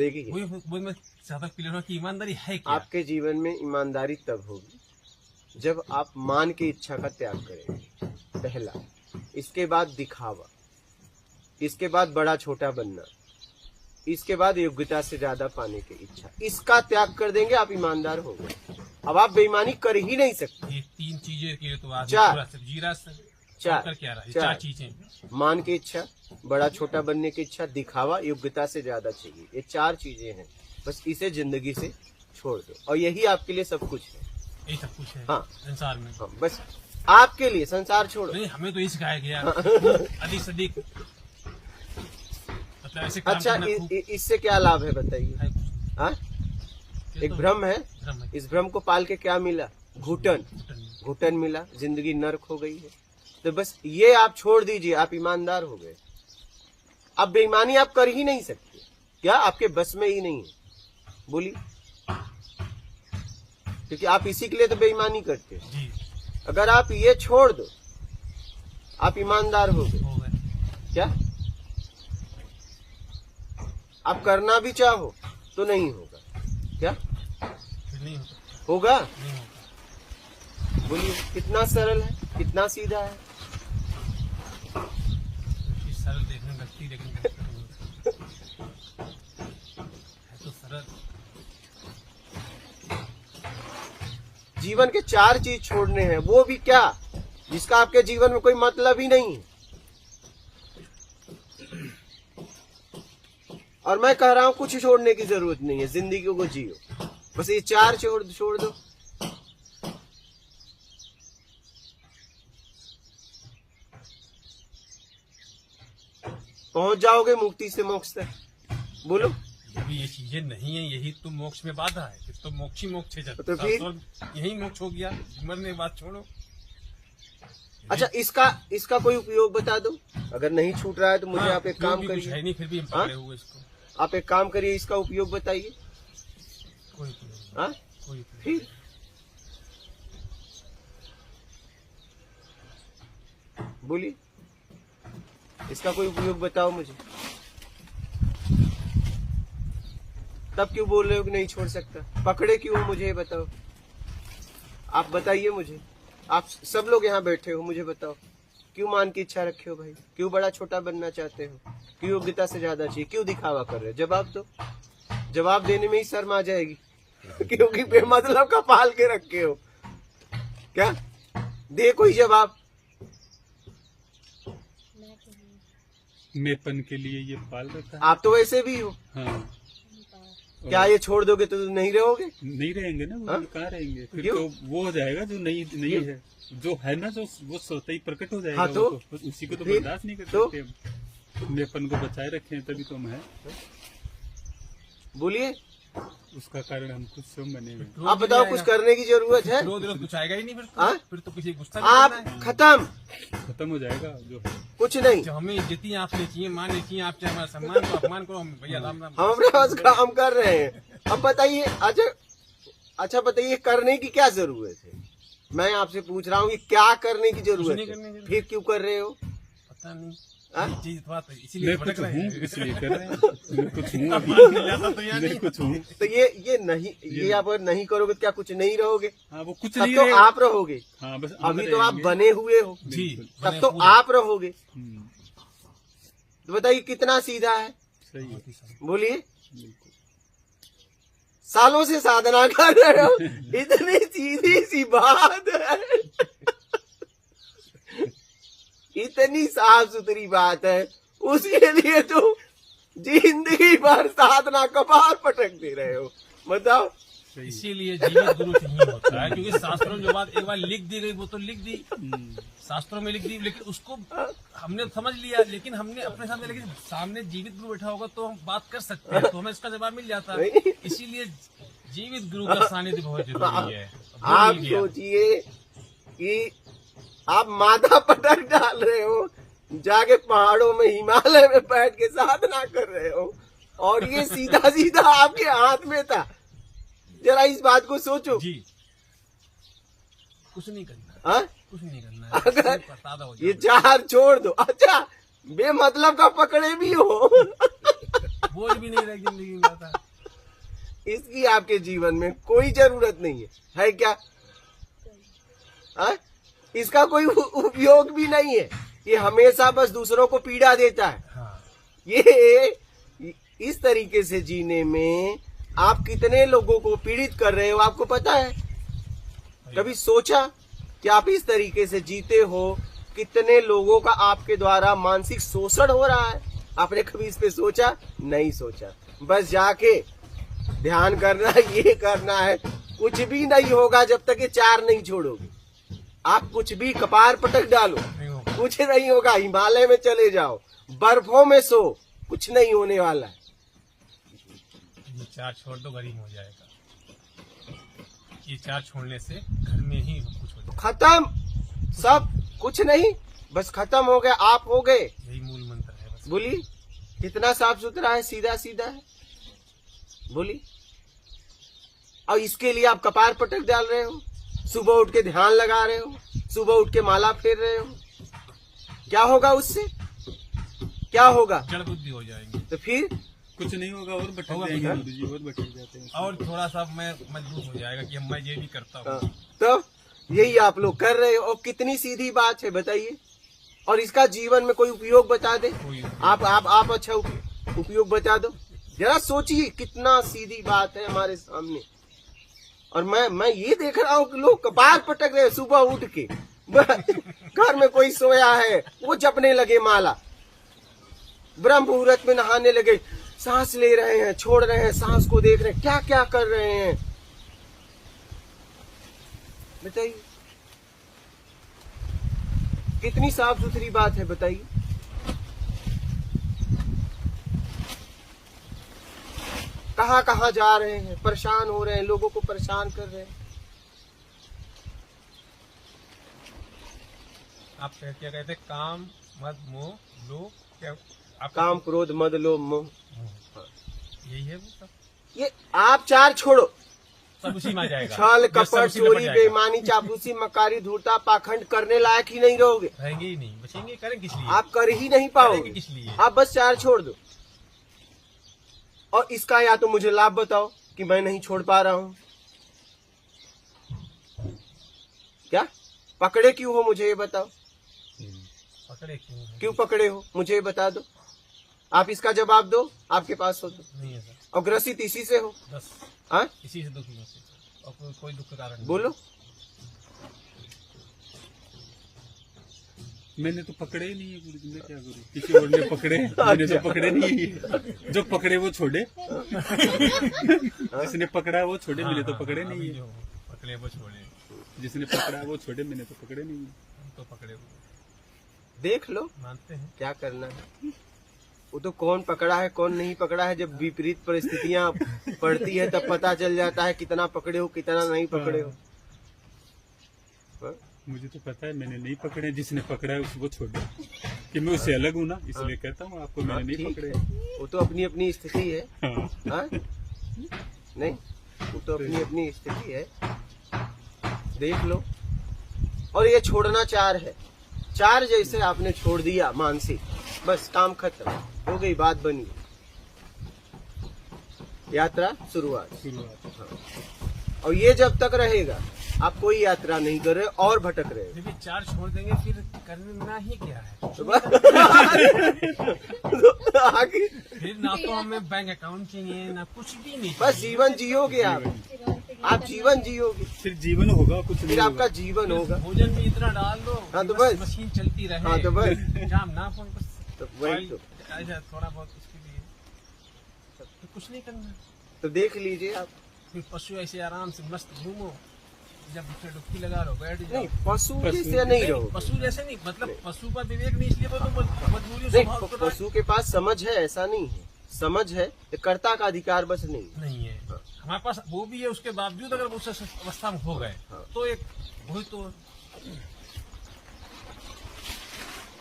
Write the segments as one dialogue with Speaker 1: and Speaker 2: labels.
Speaker 1: देखिए
Speaker 2: मैं ज्यादा क्लियर हूं कि ईमानदारी है क्या?
Speaker 1: आपके जीवन में ईमानदारी तब होगी जब आप मान की इच्छा का त्याग करेंगे, पहला। इसके बाद दिखावा, इसके बाद बड़ा छोटा बनना, इसके बाद योग्यता से ज्यादा पाने की इच्छा, इसका त्याग कर देंगे, आप ईमानदार हो गए। अब आप बेईमानी कर ही नहीं सकते।
Speaker 2: ये 3 चीजें के लिए तो आज
Speaker 1: चार
Speaker 2: जीरा
Speaker 1: चार
Speaker 2: क्या रहा है? 4 चीजें,
Speaker 1: मान की इच्छा, बड़ा छोटा बनने की इच्छा, दिखावा, योग्यता से ज्यादा चाहिए, ये 4 चीजें हैं। बस इसे जिंदगी से छोड़ दो और यही आपके लिए सब कुछ है।
Speaker 2: यही सब कुछ है
Speaker 1: हाँ
Speaker 2: संसार में।
Speaker 1: हाँ, बस आपके लिए संसार छोड़ो।
Speaker 2: नहीं, हमें तो ये सिखाया गया अधिक से अधिक मतलब ऐसे काम
Speaker 1: अच्छा,
Speaker 2: करना
Speaker 1: इससे क्या लाभ है बताइए? हाँ, एक भ्रम है। इस भ्रम को पाल के क्या मिला? घुटन मिला, जिंदगी नर्क हो गई है। तो बस ये आप छोड़ दीजिए, आप ईमानदार हो गए। अब बेईमानी आप कर ही नहीं सकते, क्या आपके बस में ही नहीं है? बोलिए, क्योंकि आप इसी के लिए तो बेईमानी करते हैं। अगर आप ये छोड़ दो, आप ईमानदार हो गए। क्या आप करना भी चाहो तो नहीं होगा? क्या
Speaker 2: नहीं
Speaker 1: होगा?
Speaker 2: नहीं होगा।
Speaker 1: बोलिए, कितना सरल है, कितना सीधा है।
Speaker 2: सरल देखने लगती लेकिन है तो सरल।
Speaker 1: जीवन के 4 चीज छोड़ने हैं, वो भी क्या जिसका आपके जीवन में कोई मतलब ही नहीं है। और मैं कह रहा हूं कुछ छोड़ने की जरूरत नहीं है, जिंदगी को जियो, बस ये 4 छोड़ दो। पहुंच जाओगे मुक्ति से मोक्ष तक। बोलो,
Speaker 2: अभी ये चीजें नहीं है, यही तो मोक्ष में बाधा है। फिर तो मोक्ष ही मोक्ष है।
Speaker 1: तो फिर
Speaker 2: यही मोक्ष हो गया, मरने बात छोड़ो।
Speaker 1: अच्छा, इसका कोई उपयोग बता दो। अगर नहीं छूट रहा है तो मुझे आप एक काम करिए।
Speaker 2: है नहीं, फिर भी हम पकड़े हुए इसको।
Speaker 1: आप एक काम करिए, इसका उपयोग बताइए।
Speaker 2: कोई उपयोग
Speaker 1: हाँ,
Speaker 2: कोई
Speaker 1: फिर बोलिए, इसका कोई उपयोग बताओ मुझे। तब क्यों बोल रहे हो कि नहीं छोड़ सकता? पकड़े क्यों, मुझे ये बताओ। आप बताइए मुझे, आप सब लोग यहाँ बैठे हो, मुझे बताओ क्यों मान की इच्छा रखे हो भाई? क्यों बड़ा छोटा बनना चाहते हो? क्यों योग्यता से ज्यादा चाहिए? क्यों दिखावा कर रहे हो? जवाब दो। जवाब देने में ही शर्म आ जाएगी क्योंकि बेमतलब का पाल के रखे हो। क्या दे कोई जवाब?
Speaker 3: मेपन के लिए ये पाल रखा है।
Speaker 1: आप तो वैसे भी हो।
Speaker 3: हाँ।
Speaker 1: क्या ये छोड़ दोगे तो नहीं रहोगे?
Speaker 3: नहीं रहेंगे ना, वो
Speaker 1: हाँ?
Speaker 3: कहाँ रहेंगे फिर?
Speaker 1: क्यों?
Speaker 3: तो वो हो जाएगा जो नहीं है, जो है ना, जो वो स्वतः ही प्रकट हो जाएगा।
Speaker 1: हाँ, तो?
Speaker 3: वो उसी को तो
Speaker 1: फिर?
Speaker 3: बर्दाश्त नहीं कर
Speaker 1: तो?
Speaker 3: सकते हम। मेपन को बचाए रखे हैं तभी तो हम है।
Speaker 1: बोलिए,
Speaker 3: उसका कारण हम खुद स्वयं बने हुए हैं।
Speaker 1: आप बताओ, कुछ करने की जरूरत है?
Speaker 2: रोज कुछ आएगा ही नहीं फिर
Speaker 1: हाँ?
Speaker 2: फिर तो किसी गुस्सा
Speaker 1: आप
Speaker 3: खत्म हो जाएगा जो है।
Speaker 1: कुछ नहीं।
Speaker 2: जो हमें इज्जती आपने चाहिए, मान चाहिए, आप चाहे हमारा सम्मान को अपमान करो, हम भैया राम राम।
Speaker 1: हम अपने पास काम कर रहे हैं। अब बताइए, अच्छा बताइए, करने की क्या जरूरत है? मैं आपसे पूछ रहा हूँ कि क्या करने की जरूरत है? फिर क्यों कर रहे हो?
Speaker 2: पता नहीं।
Speaker 1: हाँ?
Speaker 2: इसीलिए
Speaker 3: मैं कुछ हूँ इसलिए कर रहे हैं। मैं कुछ हूँ
Speaker 2: नहीं
Speaker 3: कुछ हूँ।
Speaker 1: तो ये नहीं, ये आप अगर नहीं करोगे तो क्या कुछ नहीं रहोगे?
Speaker 3: हाँ, वो कुछ
Speaker 1: तब
Speaker 3: नहीं
Speaker 1: तो
Speaker 3: रहेगा।
Speaker 1: आप रहोगे।
Speaker 3: हाँ, बस
Speaker 1: अभी तो आप बने हुए हो,
Speaker 2: जी,
Speaker 1: तब तो आप रहोगे।
Speaker 3: हम्म,
Speaker 1: तो बताइए कितना सीधा है?
Speaker 3: सही है।
Speaker 1: बोलिए, सालों से साधना कर रहे हो, इतनी सीधी सी बात है, इतनी साफ सुथरी बात है, उसके लिए तो जिंदगी भर साधना कपार पटक दे रहे हो। बताओ।
Speaker 2: इसीलिए जीवित गुरु चाहिए होता है, क्योंकि शास्त्रों में जो बात एक बार लिख दी गई वो तो लिख दी, शास्त्रों में लिख दी, लेकिन उसको हमने समझ लिया, लेकिन हमने अपने सामने, लेकिन सामने जीवित गुरु बैठा होगा तो हम बात कर सकते हैं, तो हमें इसका जवाब मिल जाता है। इसीलिए जीवित गुरु का सानिध्य बहुत जरूरी है।
Speaker 1: आप सोचिए कि आप माथा पटक डाल रहे हो, जाके पहाड़ों में, हिमालय में बैठ के साधना कर रहे हो, और ये सीधा सीधा आपके हाथ में था। जरा इस बात को सोचो।
Speaker 2: जी, कुछ नहीं करना।
Speaker 1: हाँ?
Speaker 2: कुछ नहीं करना है।
Speaker 1: अगर ये 4 छोड़ दो। अच्छा, बेमतलब का पकड़े भी हो
Speaker 2: बोझ भी नहीं रहे जिंदगी में आता।
Speaker 1: इसकी आपके जीवन में कोई जरूरत नहीं है क्या? इसका कोई उपयोग भी नहीं है। ये हमेशा बस दूसरों को पीड़ा देता है।
Speaker 2: हाँ।
Speaker 1: ये इस तरीके से जीने में आप कितने लोगों को पीड़ित कर रहे हो आपको पता है? कभी सोचा कि आप इस तरीके से जीते हो, कितने लोगों का आपके द्वारा मानसिक शोषण हो रहा है? आपने कभी इस पे सोचा? नहीं सोचा। बस जाके ध्यान करना है, ये करना है। कुछ भी नहीं होगा जब तक ये चार नहीं छोड़ोगे। आप कुछ भी कपार पटक डालो, कुछ नहीं होगा। हिमालय में चले जाओ, बर्फों में सो, कुछ नहीं होने वाला है।
Speaker 2: ये चार छोड़ दो, गरीब हो जाएगा। ये चार छोड़ने से घर में ही कुछ हो जाएगा।
Speaker 1: खत्म, सब कुछ नहीं, बस खत्म हो गया। आप हो गए।
Speaker 2: यही मूल मंत्र है बस।
Speaker 1: बोली कितना साफ सुथरा है, सीधा सीधा है। बोली, और इसके लिए आप कपार पटक डाल रहे हो, सुबह उठ के ध्यान लगा रहे हो, सुबह उठ के माला फेर रहे हो। क्या होगा उससे? क्या होगा?
Speaker 2: जड़ बुद्धि हो जाएंगे।
Speaker 1: तो फिर
Speaker 3: कुछ नहीं होगा और भटक जाएंगे गुरु जी, और भटक जाते हैं।
Speaker 2: और थोड़ा सा मैं मजबूत हो जाएगा कि मैं ये भी करता हूँ।
Speaker 1: तो यही आप लोग कर रहे हो। और कितनी सीधी बात है बताइए। और इसका जीवन में कोई उपयोग बता दे। आप अच्छा उपयोग बता दो। जरा सोचिए कितना सीधी बात है हमारे सामने। और मैं ये देख रहा हूँ कि लोग कपार पटक रहे हैं सुबह उठ के। घर में कोई सोया है वो जपने लगे माला, ब्रह्म मुहूर्त में नहाने लगे, सांस ले रहे हैं, छोड़ रहे हैं, सांस को देख रहे हैं, क्या क्या कर रहे हैं बताइए। कितनी साफ सुथरी बात है बताइए। कहां कहां जा रहे हैं, परेशान हो रहे हैं, लोगों को परेशान कर रहे हैं।
Speaker 2: आप क्या कहते हैं? काम मद मोह लोभ, क्या आप?
Speaker 1: काम क्रोध मद लोभ मोह,
Speaker 2: यही है वो सब।
Speaker 1: ये आप चार छोड़ो।
Speaker 2: सब उसी में आ जाएगा।
Speaker 1: छल
Speaker 2: जो सब
Speaker 1: कपट
Speaker 2: उसी में
Speaker 1: चोरी
Speaker 2: पड़ जाएगा।
Speaker 1: बेईमानी चापलूसी मक्कारी धूर्ता पाखंड करने लायक ही नहीं रहोगे।
Speaker 2: रहेंगे ही नहीं, बचेंगे। करें किस लिए?
Speaker 1: आप कर ही नहीं
Speaker 2: करेंगे
Speaker 1: पाओगे।
Speaker 2: किस लिए?
Speaker 1: आप बस चार छोड़ दो। और इसका या तो मुझे लाभ बताओ कि मैं नहीं छोड़ पा रहा हूं। क्या पकड़े क्यों हो मुझे ये बताओ।
Speaker 2: पकड़े क्यों?
Speaker 1: क्यों पकड़े हो मुझे ये बता दो। आप इसका जवाब दो, आपके पास हो तो।
Speaker 2: नहीं है सर।
Speaker 1: और ग्रसित इसी से हो।
Speaker 2: बस
Speaker 1: हाँ
Speaker 2: इसी से दुखी होते और कोई दुख का कारण नहीं।
Speaker 1: बोलो।
Speaker 3: मैंने तो पकड़े ही नहीं है गुरु जी, मैं क्या करूं? किसी और ने पकड़े, मैंने तो पकड़े नहीं है। जो पकड़े वो छोड़े, जिसने पकड़ा वो छोड़े, मैंने तो पकड़े नहीं है।
Speaker 2: जो पकड़े वो छोड़े,
Speaker 3: जिसने पकड़ा वो छोड़े, मैंने तो पकड़े नहीं है।
Speaker 2: हम तो पकड़े हुए
Speaker 1: देख लो
Speaker 2: मानते हैं।
Speaker 1: क्या करना है। वो तो कौन पकड़ा है कौन नहीं पकड़ा है, जब विपरीत परिस्थितियां पड़ती है तब पता चल जाता है कितना पकड़े हो कितना नहीं पकड़े हो। हाँ?
Speaker 3: मुझे तो पता है मैंने नहीं पकड़े, जिसने पकड़ा है उसको छोड़ो। कि मैं उससे अलग हूँ ना, इसलिए कहता हूँ आपको मैंने नहीं
Speaker 1: ठीक
Speaker 3: पकड़े।
Speaker 1: है। वो तो अपनी अपनी स्थिति है।
Speaker 3: हाँ।
Speaker 1: हाँ? नहीं वो तो अपनी अपनी स्थिति है, देख लो। और ये छोड़ना चार है। चार जैसे आपने छोड़ दिया मानसिक, बस काम खत्म हो गई, बात बनी, यात्रा शुरुआत। और ये जब तक रहेगा आप कोई यात्रा नहीं कर रहे और भटक रहे हो।
Speaker 2: देखिए चार छोड़ देंगे फिर करना ही क्या है?
Speaker 1: आगे
Speaker 2: फिर ना तो हमें बैंक अकाउंट चाहिए ना कुछ भी नहीं।
Speaker 1: बस जीवन जियोगे आप जीवन जियोगे,
Speaker 3: फिर जीवन होगा, कुछ
Speaker 1: फिर
Speaker 3: नहीं
Speaker 1: आपका
Speaker 3: होगा।
Speaker 1: जीवन होगा।
Speaker 2: भोजन में इतना डाल दो
Speaker 1: हाँ, तो
Speaker 2: कि
Speaker 1: बस।
Speaker 2: मशीन चलती रहे।
Speaker 1: हाँ, तो बस।
Speaker 2: जाम ना हो बस।
Speaker 1: तो वही तो।
Speaker 2: ऐसा थोड़ा बहुत उसके लिए तो कुछ नहीं करना।
Speaker 1: तो देख लीजिए आप।
Speaker 2: फिर पशु ऐसे आराम से मस्त घूमो, जब उसमें डुबकी लगा लो बैठ जाओ।
Speaker 1: नहीं पशु जैसे नहीं रहो।
Speaker 2: पशु जैसे नहीं, मतलब पशु का विवेक नहीं, इसलिए तो मजबूरी
Speaker 1: नहीं,
Speaker 2: स्वभाव तो
Speaker 1: पशु के पास समझ है ऐसा नहीं है, समझ है, ये कर्ता का अधिकार बस नहीं है।
Speaker 2: नहीं है। हमारे पास वो भी है, उसके बावजूद अगर उस अवस्था में हो गए
Speaker 1: हाँ।
Speaker 2: तो एक वही तो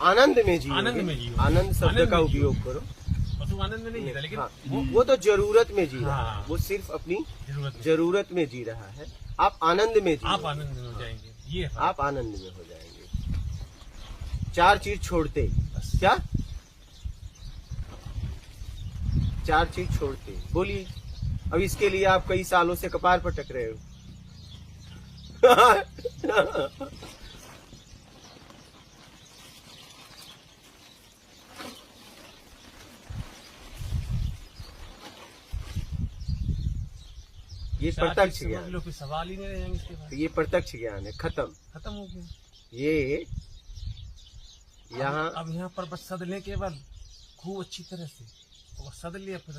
Speaker 1: आनंद में जियो,
Speaker 2: आनंद में जियो।
Speaker 1: आनंद शब्द
Speaker 2: आनंद
Speaker 1: का
Speaker 2: में जियो।
Speaker 1: उपयोग करो।
Speaker 2: पशु आनंद में नहीं जीता, लेकिन
Speaker 1: हाँ, वो तो जरूरत में जी रहा है,
Speaker 2: हाँ।
Speaker 1: वो सिर्फ अपनी
Speaker 2: जरूरत
Speaker 1: जरूरत में जी रहा है। आप आनंद में जी,
Speaker 2: आप आनंद में हो जाएंगे। ये है।
Speaker 1: आप आनंद में हो जाएंगे। चार चीज छोड़ते
Speaker 2: बस।
Speaker 1: क्या 4 चीज छोड़ते हैं। बोलिए। अब इसके लिए आप कई सालों से कपार पटक रहे हो। ये प्रत्यक्ष
Speaker 2: समझ
Speaker 1: ज्ञान,
Speaker 2: लो, फिर सवाल ही नहीं रहेंगे इसके बाद।
Speaker 1: ये प्रत्यक्ष ज्ञान है। खत्म।
Speaker 2: खत्म हो गया।
Speaker 1: ये यहाँ
Speaker 2: अब यहाँ पर बस सदले केवल खूब अच्छी तरह से वो सद लिया, फिर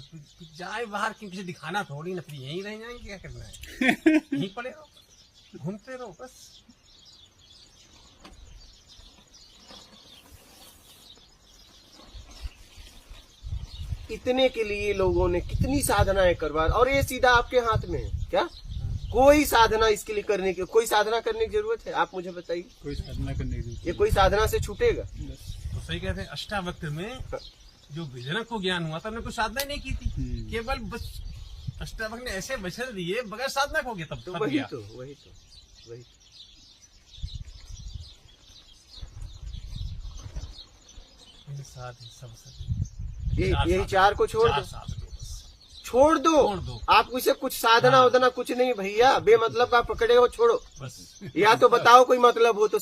Speaker 2: जाए बाहर, क्योंकि किसी दिखाना थोड़ी ना, फिर यहीं रह जाएंगे, क्या करना है। यहीं पड़े रहो, घूमते रहो बस।
Speaker 1: इतने के लिए लोगों ने कितनी साधनाएं करवा, और ये सीधा आपके हाथ में है क्या? कोई साधना इसके लिए करने की, कोई साधना करने की जरूरत है? आप मुझे बताइए।
Speaker 3: कोई साधना करने की जरूरत
Speaker 1: ये कोई साधना से छूटेगा?
Speaker 2: तो सही कहते हैं, अष्टावक्र में जो जनक को ज्ञान हुआ था, हमने कोई साधना ही नहीं की थी, केवल बस अष्टावक्र ने ऐसे वचन दिए बगैर साधना हो गया, तब
Speaker 1: तो
Speaker 2: तब
Speaker 1: वही
Speaker 2: गया।
Speaker 1: तो वही
Speaker 2: साथ ही सब सब
Speaker 1: यही 4 को छोड़ दो,
Speaker 2: साथ दो बस।
Speaker 1: छोड़ दो।
Speaker 2: छोड़ दो।
Speaker 1: आपको इसे कुछ साधना वधना कुछ नहीं भैया, बेमतलब का पकड़े हो, छोड़ो।
Speaker 2: बस
Speaker 1: या तो बताओ कोई मतलब हो तो